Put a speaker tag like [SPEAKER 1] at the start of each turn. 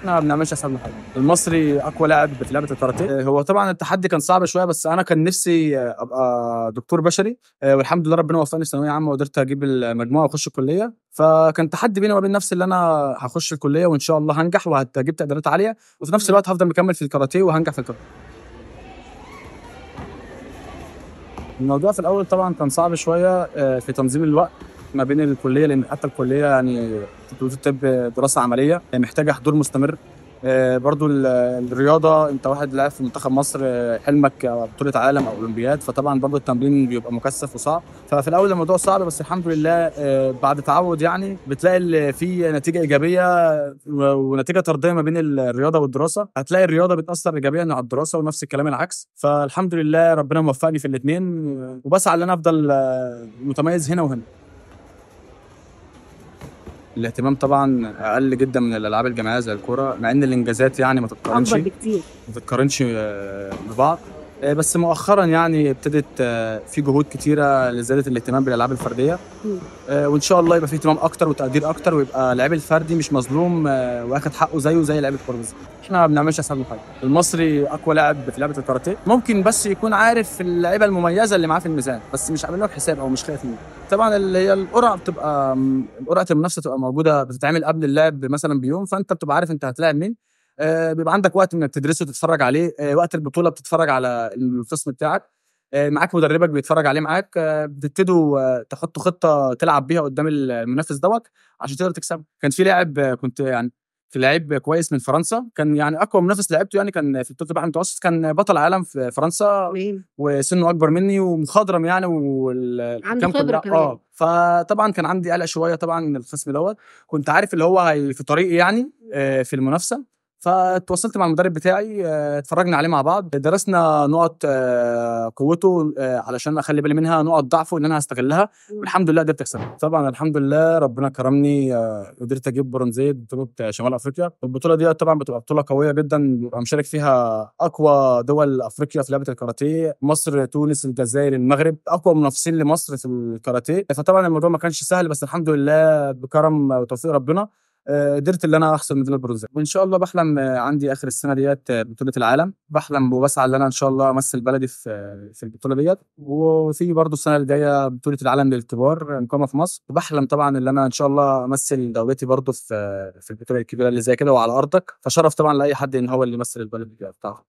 [SPEAKER 1] احنا ما بنعملش حسابنا حاجه. المصري اقوى لاعب في لعبه الكاراتيه. هو طبعا التحدي كان صعب شويه، بس انا كان نفسي ابقى دكتور بشري. والحمد لله ربنا وفقني في ثانويه عامه وقدرت اجيب المجموعه واخش الكليه. فكان تحدي بيني وبين نفسي اللي انا هخش الكليه وان شاء الله هنجح وهجيب تقديرات عاليه، وفي نفس الوقت هفضل مكمل في الكاراتيه وهنجح في الكاراتيه. الموضوع في الاول طبعا كان صعب شويه في تنظيم الوقت ما بين الكليه، لان حتى الكليه يعني طب دراسه عمليه محتاجه حضور مستمر. برضو الرياضه، انت واحد لاعب في منتخب مصر، حلمك بطوله عالم او اولمبياد، فطبعا برضو التمرين بيبقى مكثف وصعب. ففي الاول الموضوع صعب، بس الحمد لله بعد تعود يعني بتلاقي في نتيجه ايجابيه ونتيجه طرديه ما بين الرياضه والدراسه. هتلاقي الرياضه بتاثر ايجابيا على الدراسه ونفس الكلام العكس. فالحمد لله ربنا موفقني في الاثنين، وبسعى ان انا افضل متميز هنا وهنا. الاهتمام طبعا اقل جدا من الالعاب الجماعيه زي الكوره، مع ان الانجازات يعني ما تتقارنش
[SPEAKER 2] اكبر بكتير.
[SPEAKER 1] ببعض. بس مؤخرا يعني ابتدت في جهود كتيره لزياده الاهتمام بالالعاب الفرديه. وان شاء الله يبقى في اهتمام اكتر وتقدير اكتر، ويبقى اللعيب الفردي مش مظلوم واخد حقه زي لعيب الكوره بالظبط. احنا ما بنعملش حسابنا حاجه. المصري اقوى لاعب في لعبه الكاراتيه، ممكن بس يكون عارف اللعيبه المميزه اللي معاه في الميزان، بس مش عامل لهم حساب او مش خايف منه. طبعا اللي هي القرعه بتبقى قرعه المنافسه بتبقى موجوده، بتتعمل قبل اللعب مثلا بيوم، فانت بتبقى عارف انت هتلاعب مين. بيبقى عندك وقت انك تدرسه وتتفرج عليه. وقت البطوله بتتفرج على الخصم بتاعك، معاك مدربك بيتفرج عليه معاك. بتبتدوا تحطوا خطه تلعب بيها قدام المنافس دوت عشان تقدر تكسبه. كان في لاعب كنت يعني في لعيب كويس من فرنسا، كان يعني اقوى منافس لعبته، يعني كان في بطوله البحر المتوسط، كان بطل عالم في فرنسا وسنه اكبر مني ومخضرم يعني،
[SPEAKER 2] عنده
[SPEAKER 1] والحكام
[SPEAKER 2] خبره
[SPEAKER 1] كلها
[SPEAKER 2] كمان.
[SPEAKER 1] فطبعا كان عندي قلق شويه طبعا من الخصم دوت. كنت عارف اللي هو في طريقي يعني في المنافسه. فتواصلت مع المدرب بتاعي، اتفرجنا عليه مع بعض، درسنا نقط قوته علشان اخلي بالي منها، نقط ضعفه ان انا هستغلها، والحمد لله قدرت اكسبها. طبعا الحمد لله ربنا كرمني، قدرت اجيب برونزيه بطوله شمال افريقيا. البطوله دي طبعا بتبقى بطوله قويه جدا، بيبقى مشارك فيها اقوى دول افريقيا في لعبه الكاراتيه، مصر تونس الجزائر المغرب، اقوى منافسين لمصر في الكاراتيه. فطبعا الموضوع ما كانش سهل، بس الحمد لله بكرم وتوفيق ربنا قدرت ان انا احصل ميداليه البرونزيه. وان شاء الله بحلم عندي اخر السنه ديت بطوله العالم، بحلم وبسعى ان انا ان شاء الله امثل بلدي في البطوله ديت. وفي برضه السنه اللي جايه بطوله العالم للكبار مقامه في مصر، وبحلم طبعا ان انا ان شاء الله امثل دولتي برضه في البطوله الكبيره اللي زي كده وعلى ارضك. فشرف طبعا لاي حد ان هو اللي يمثل البلد بتاعه.